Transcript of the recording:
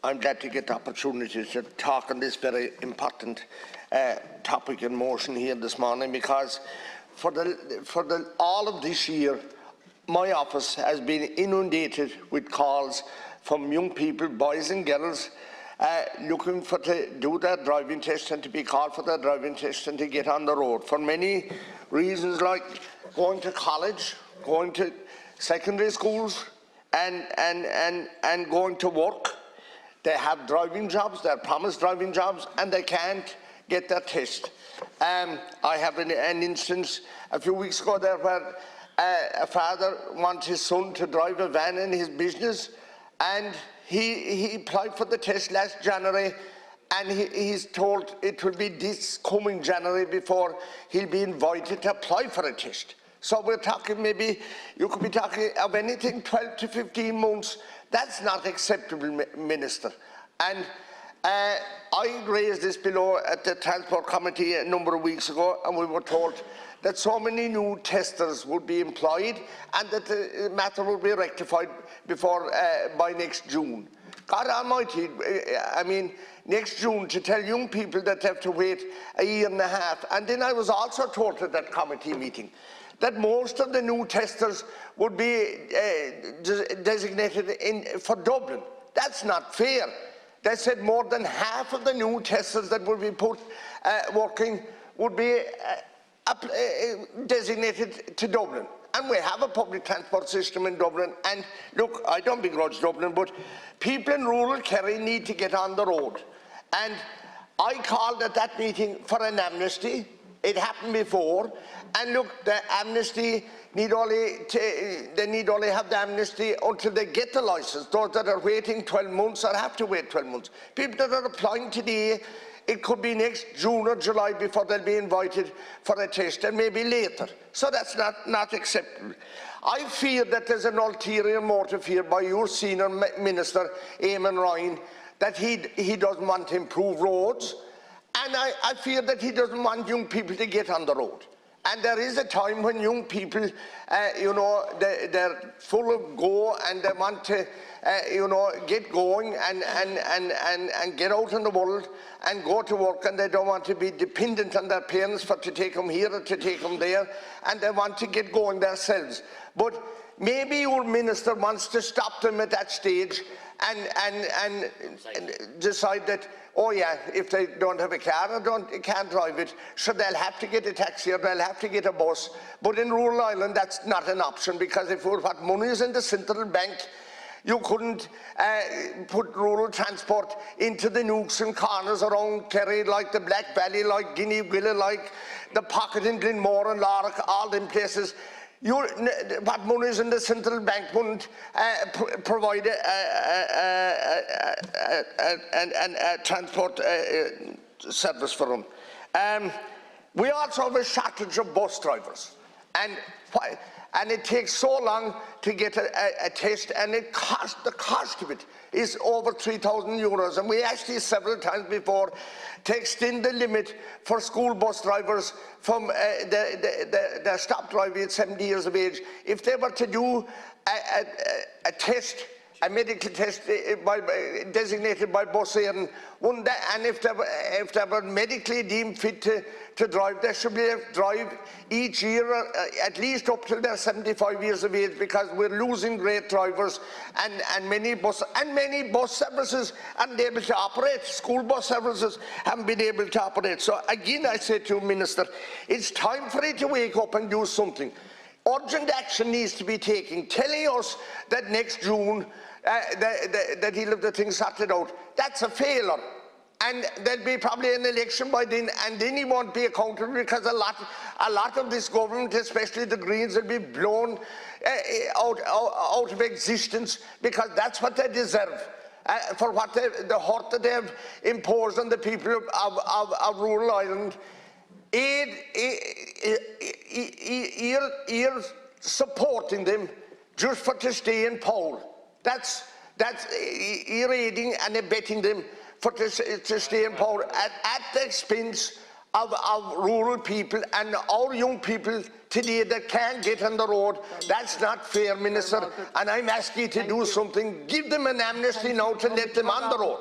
I'm glad to get the opportunity to talk on this very important topic in motion here this morning, because for all of this year, my office has been inundated with calls from young people, boys and girls, looking to do their driving test and to be called for their driving test and to get on the road for many reasons, like going to college, going to secondary schools, and going to work. They have driving jobs, they're promised driving jobs, and they can't get their test. I have an instance a few weeks ago there where a father wants his son to drive a van in his business, and he applied for the test last January, and he's told it will be this coming January before he'll be invited to apply for a test. So we're talking, maybe you could be talking of anything 12 to 15 months. That's not acceptable, Minister. And I raised this below at the Transport Committee a number of weeks ago, and we were told that so many new testers would be employed and that the matter would be rectified before by next June. God Almighty, I mean, next June, to tell young people that they have to wait a year and a half. And then I was also told at that committee meeting that most of the new testers would be designated for Dublin. That's not fair. They said more than half of the new testers that would be put working would be designated to Dublin. And we have a public transport system in Dublin. And look, I don't begrudge Dublin, but people in rural Kerry need to get on the road. And I called at that meeting for an amnesty. It happened before, and look, the amnesty they need only have the amnesty until they get the licence. Those that are waiting 12 months or have to wait 12 months. People that are applying today, it could be next June or July before they'll be invited for a test, and maybe later. So that's not acceptable. I fear that there's an ulterior motive here by your senior minister, Eamon Ryan, that he doesn't want to improve roads. And I fear that he doesn't want young people to get on the road. And there is a time when young people, you know, they're full of go and they want to, you know, get going and get out in the world and go to work, and they don't want to be dependent on their parents to take them here or to take them there, and they want to get going themselves. But maybe your minister wants to stop them at that stage and decide that, oh yeah, if they don't have a car or can't drive it, so they'll have to get a taxi or they'll have to get a bus. But in rural Ireland, that's not an option, because if what money is in the central bank, you couldn't put rural transport into the nooks and corners around Kerry, like the Black Valley, like Guinea-Willa, like the Pocket in Glenmore and Lark, all them places. What money is in the central bank wouldn't provide a transport service for them. We also have a shortage of bus drivers, and it takes so long to get a test, and the cost of it is over €3,000. And we asked you several times before to extend the limit for school bus drivers from their stop driving at 70 years of age. If they were to do a test, a medical test designated by bus and if they were medically deemed fit to drive, they should be able to drive each year at least up till they're 75 years of age, because we're losing great drivers, and many bus services aren't able to operate. School bus services haven't been able to operate. So again, I say to you, Minister, it's time for you to wake up and do something. Urgent action needs to be taken, telling us that next June that he'll have the thing sorted out. That's a failure. And there'll be probably an election by then, and then he won't be accountable, because a lot of this government, especially the Greens, will be blown out of existence, because that's what they deserve. For what the hurt that they have imposed on the people of rural Ireland. You're supporting them just for to stay in power. That's you're aiding and abetting them for to stay in power at the expense of rural people and our young people today that can't get on the road. That's not fair, Minister, and I'm asking you to do something. Give them an amnesty now to let them on the road.